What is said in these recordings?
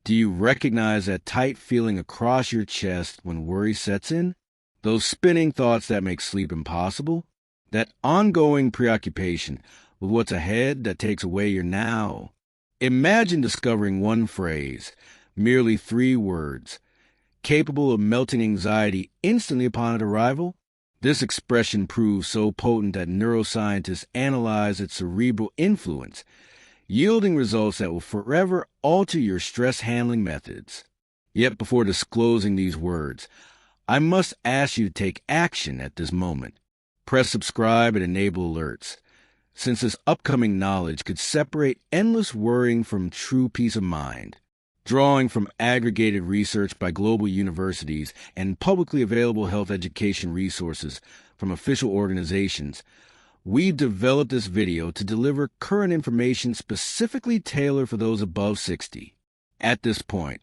Do you recognize that tight feeling across your chest when worry sets in? Those spinning thoughts that make sleep impossible? That ongoing preoccupation with what's ahead that takes away your now? Imagine discovering one phrase, merely 3 words, capable of melting anxiety instantly upon its arrival. This expression proves so potent that neuroscientists analyze its cerebral influence, yielding results that will forever alter your stress handling methods. Yet before disclosing these words, I must ask you to take action at this moment. Press subscribe and enable alerts, since this upcoming knowledge could separate endless worrying from true peace of mind. Drawing from aggregated research by global universities and publicly available health education resources from official organizations, we've developed this video to deliver current information specifically tailored for those above 60. At this point,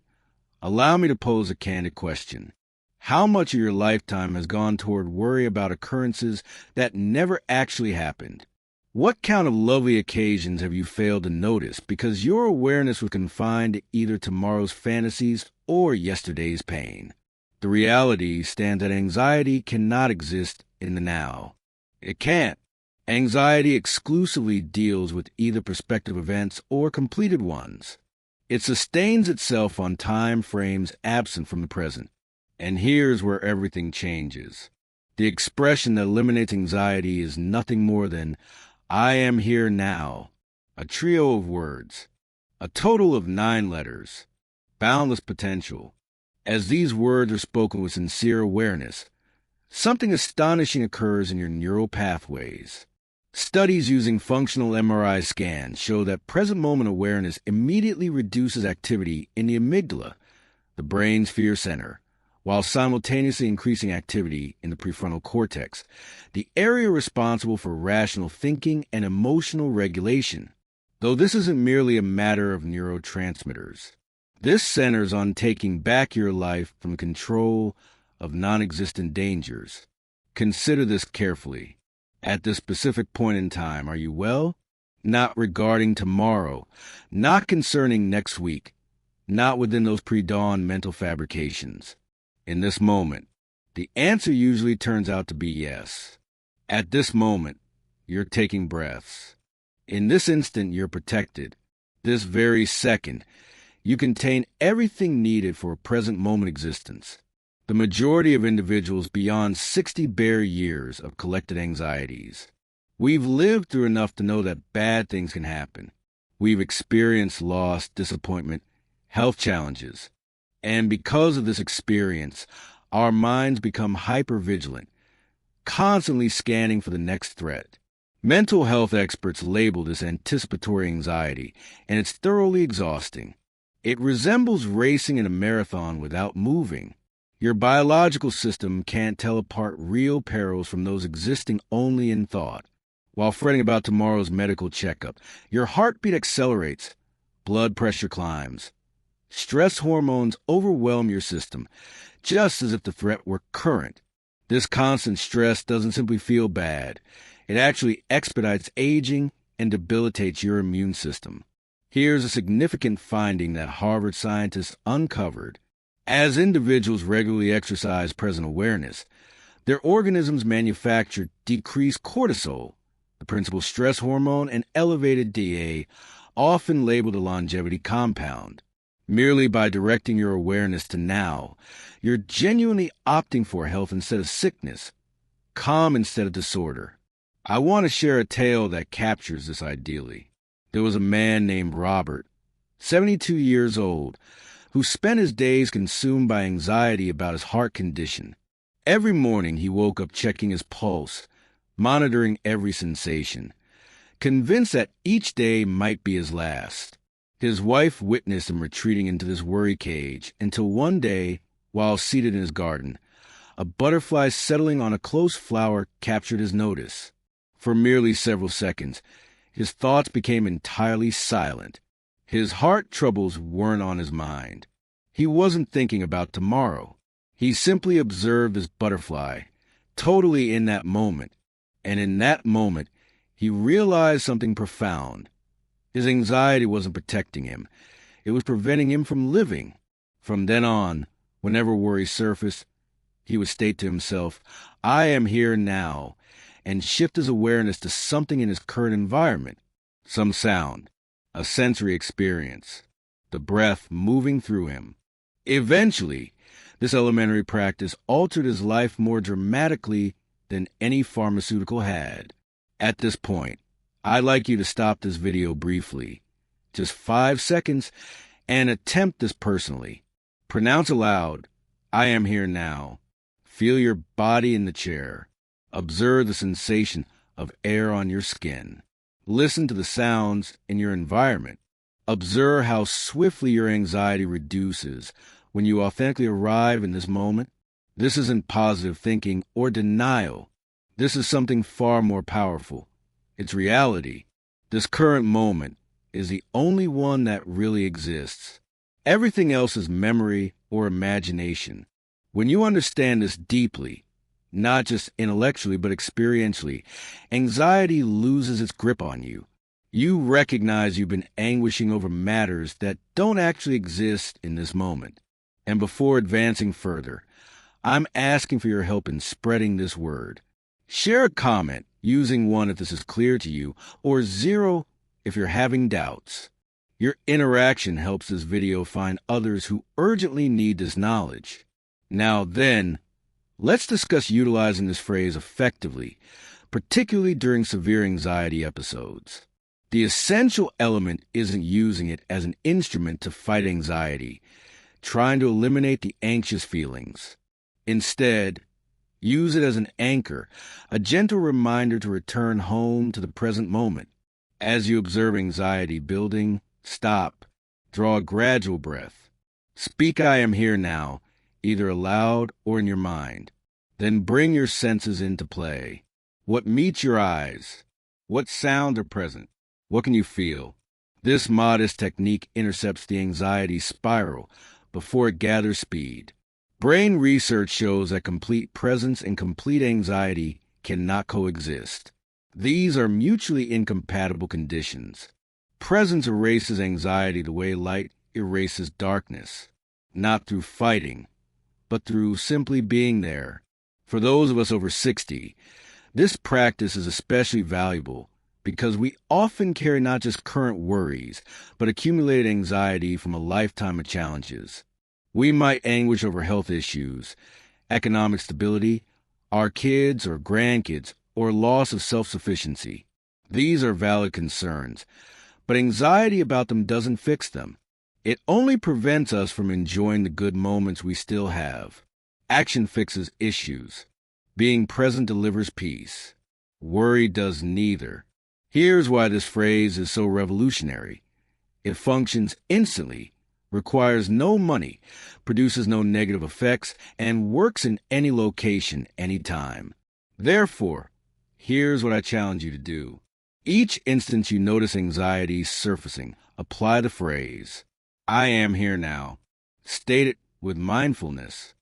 allow me to pose a candid question. How much of your lifetime has gone toward worry about occurrences that never actually happened? What kind of lovely occasions have you failed to notice because your awareness was confined to either tomorrow's fantasies or yesterday's pain? The reality stands that anxiety cannot exist in the now. It can't. Anxiety exclusively deals with either prospective events or completed ones. It sustains itself on time frames absent from the present. And here's where everything changes. The expression that eliminates anxiety is nothing more than, I am here now, a trio of words, a total of 9 letters, boundless potential. As these words are spoken with sincere awareness, something astonishing occurs in your neural pathways. Studies using functional MRI scans show that present moment awareness immediately reduces activity in the amygdala, the brain's fear center, while simultaneously increasing activity in the prefrontal cortex, the area responsible for rational thinking and emotional regulation. Though this isn't merely a matter of neurotransmitters. This centers on taking back your life from control of non-existent dangers. Consider this carefully. At this specific point in time, are you well? Not regarding tomorrow, not concerning next week, not within those pre-dawn mental fabrications. In this moment, the answer usually turns out to be yes. At this moment, you're taking breaths. In this instant, you're protected. This very second, you contain everything needed for a present moment existence. The majority of individuals beyond 60 bear years of collected anxieties. We've lived through enough to know that bad things can happen. We've experienced loss, disappointment, health challenges. And because of this experience, our minds become hypervigilant, constantly scanning for the next threat. Mental health experts label this anticipatory anxiety, and it's thoroughly exhausting. It resembles racing in a marathon without moving. Your biological system can't tell apart real perils from those existing only in thought. While fretting about tomorrow's medical checkup, your heartbeat accelerates, blood pressure climbs. Stress hormones overwhelm your system, just as if the threat were current. This constant stress doesn't simply feel bad. It actually expedites aging and debilitates your immune system. Here's a significant finding that Harvard scientists uncovered. As individuals regularly exercise present awareness, their organisms manufacture decreased cortisol, the principal stress hormone, and elevated DA, often labeled a longevity compound. Merely by directing your awareness to now, you're genuinely opting for health instead of sickness, calm instead of disorder. I want to share a tale that captures this ideally. There was a man named Robert, 72 years old, who spent his days consumed by anxiety about his heart condition. Every morning he woke up checking his pulse, monitoring every sensation, convinced that each day might be his last. His wife witnessed him retreating into this worry cage until one day, while seated in his garden, a butterfly settling on a close flower captured his notice. For merely several seconds, his thoughts became entirely silent. His heart troubles weren't on his mind. He wasn't thinking about tomorrow. He simply observed this butterfly, totally in that moment. And in that moment, he realized something profound. His anxiety wasn't protecting him. It was preventing him from living. From then on, whenever worry surfaced, he would state to himself, "I am here now," and shift his awareness to something in his current environment, some sound, a sensory experience, the breath moving through him. Eventually, this elementary practice altered his life more dramatically than any pharmaceutical had. At this point, I'd like you to stop this video briefly, just 5 seconds, and attempt this personally. Pronounce aloud, "I am here now." Feel your body in the chair. Observe the sensation of air on your skin. Listen to the sounds in your environment. Observe how swiftly your anxiety reduces when you authentically arrive in this moment. This isn't positive thinking or denial. This is something far more powerful. It's reality. This current moment is the only one that really exists. Everything else is memory or imagination. When you understand this deeply, not just intellectually but experientially, anxiety loses its grip on you. You recognize you've been anguishing over matters that don't actually exist in this moment. And before advancing further, I'm asking for your help in spreading this word. Share a comment using 1 if this is clear to you, or 0 if you're having doubts. Your interaction helps this video find others who urgently need this knowledge. Now then, let's discuss utilizing this phrase effectively, particularly during severe anxiety episodes. The essential element isn't using it as an instrument to fight anxiety, trying to eliminate the anxious feelings. Instead, use it as an anchor, a gentle reminder to return home to the present moment. As you observe anxiety building, stop, draw a gradual breath. Speak "I am here now," either aloud or in your mind. Then bring your senses into play. What meets your eyes? What sounds are present? What can you feel? This modest technique intercepts the anxiety spiral before it gathers speed. Brain research shows that complete presence and complete anxiety cannot coexist. These are mutually incompatible conditions. Presence erases anxiety the way light erases darkness, not through fighting, but through simply being there. For those of us over 60, this practice is especially valuable because we often carry not just current worries, but accumulated anxiety from a lifetime of challenges. We might anguish over health issues, economic stability, our kids or grandkids, or loss of self-sufficiency. These are valid concerns, but anxiety about them doesn't fix them. It only prevents us from enjoying the good moments we still have. Action fixes issues. Being present delivers peace. Worry does neither. Here's why this phrase is so revolutionary. It functions instantly, requires no money, produces no negative effects, and works in any location, anytime. Therefore, here's what I challenge you to do. Each instance you notice anxiety surfacing, apply the phrase, "I am here now." State it with mindfulness.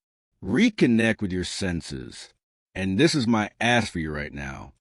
Reconnect with your senses. And this is my ask for you right now.